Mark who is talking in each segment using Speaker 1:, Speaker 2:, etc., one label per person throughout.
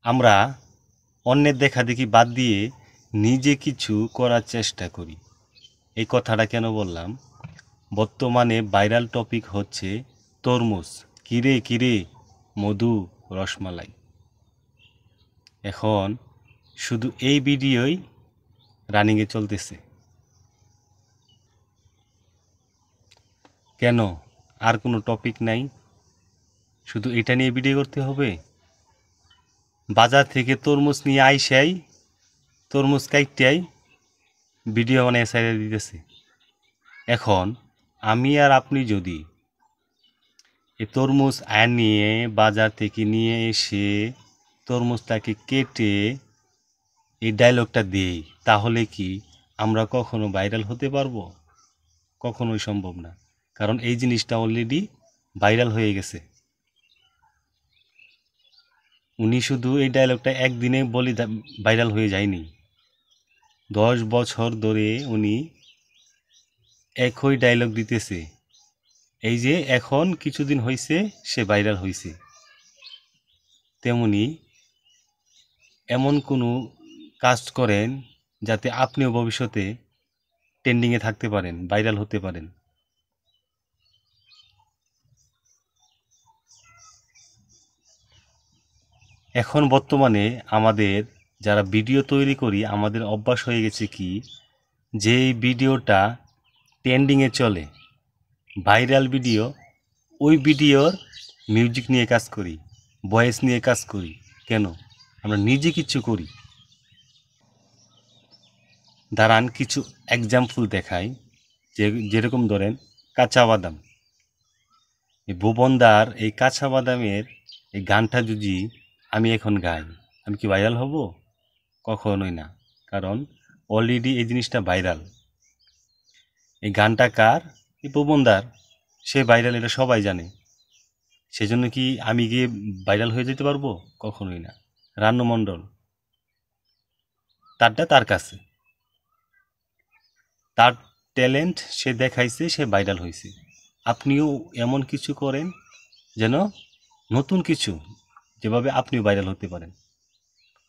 Speaker 1: আমরা অন্যের দেখাদেখি বাদ দিয়ে নিজে কিছু করার চেষ্টা করি। এই কথাটা কেন বললাম? বর্তমানে ভাইরাল টপিক হচ্ছে তরমুজ। কিরে কিরে মধু রসমালাই। এখন শুধু এই ভিডিওই রানিংয়ে চলতেছে। কেন? আর কোনো টপিক নাই? শুধু এটা নিয়ে ভিডিও করতে হবে? বাজার থেকে তরমুজ নিয়ে আইসাই তরমুজ কাইটাই ভিডিও বানিয়ে ছেড়ে দিতেছে। এখন আমি আর আপনি যদি এই তরমুজ নিয়ে বাজার থেকে নিয়ে এসে তরমুজটাকে কেটে এই ডায়লগটা দিই, তাহলে কি আমরা কখনো ভাইরাল হতে পারবো? কখনোই সম্ভব না। কারণ এই জিনিসটা অলরেডি ভাইরাল হয়ে গেছে। উনি শুধু এই ডায়লগটা একদিনে বলে ভাইরাল হয়ে যায়নি। 10 বছর ধরে উনি একই ডায়লগ দিতেছে। এই যে এখন কিছুদিন হয়েছে সে ভাইরাল হয়েছে। তেমনি এমন কোনো কাজ করেন যাতে আপনিও ভবিষ্যতে ট্রেন্ডিংয়ে থাকতে পারেন, ভাইরাল হতে পারেন। এখন বর্তমানে আমাদের যারা ভিডিও তৈরি করি, আমাদের অভ্যাস হয়ে গেছে কি, যে ভিডিওটা ট্রেন্ডিংয়ে চলে, ভাইরাল ভিডিও, ওই ভিডিওর মিউজিক নিয়ে কাজ করি, ভয়েস নিয়ে কাজ করি। কেন? আমরা নিজে কিছু করি। দাঁড়ান কিছু এক্সাম্পল দেখাই। যেরকম ধরেন কাঁচা বাদাম। এই ভুবনদার এই কাঁচা বাদামের এই গানটা যদি আমি এখন গাই, আমি কি ভাইরাল হব? কখনোই না। কারণ অলরেডি এই জিনিসটা ভাইরাল। এই গানটা কার? এই ভুবনদার। সে ভাইরাল, এটা সবাই জানে। সেজন্য কি আমি গিয়ে ভাইরাল হয়ে যেতে পারবো? কখনোই না। রান্নু মণ্ডল, তারটা তার কাছে, তার ট্যালেন্ট সে দেখাইছে, সে ভাইরাল হয়েছে। আপনিও এমন কিছু করেন যেন নতুন কিছু, যেভাবে আপনিও ভাইরাল হতে পারেন।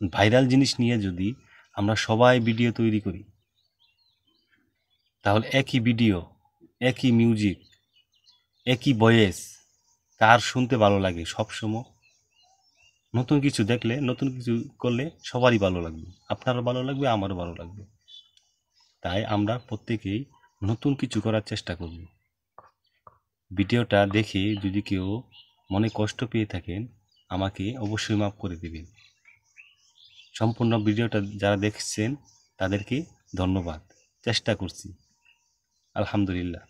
Speaker 1: ভাইরাল জিনিস নিয়ে যদি আমরা সবাই ভিডিও তৈরি করি, তাহলে একই ভিডিও, একই মিউজিক, একই ভয়েস, কার শুনতে ভালো লাগে? সবসময় নতুন কিছু দেখলে, নতুন কিছু করলে সবারই ভালো লাগবে। আপনারও ভালো লাগবে, আমারও ভালো লাগবে। তাই আমরা প্রত্যেকেই নতুন কিছু করার চেষ্টা করব। ভিডিওটা দেখে যদি কেউ মনে কষ্ট পেয়ে থাকেন, আমাকে অবশ্যই মাফ করে দেবেন। সম্পূর্ণ ভিডিওটা যারা দেখছেন তাদেরকে ধন্যবাদ। চেষ্টা করছি, আলহামদুলিল্লাহ।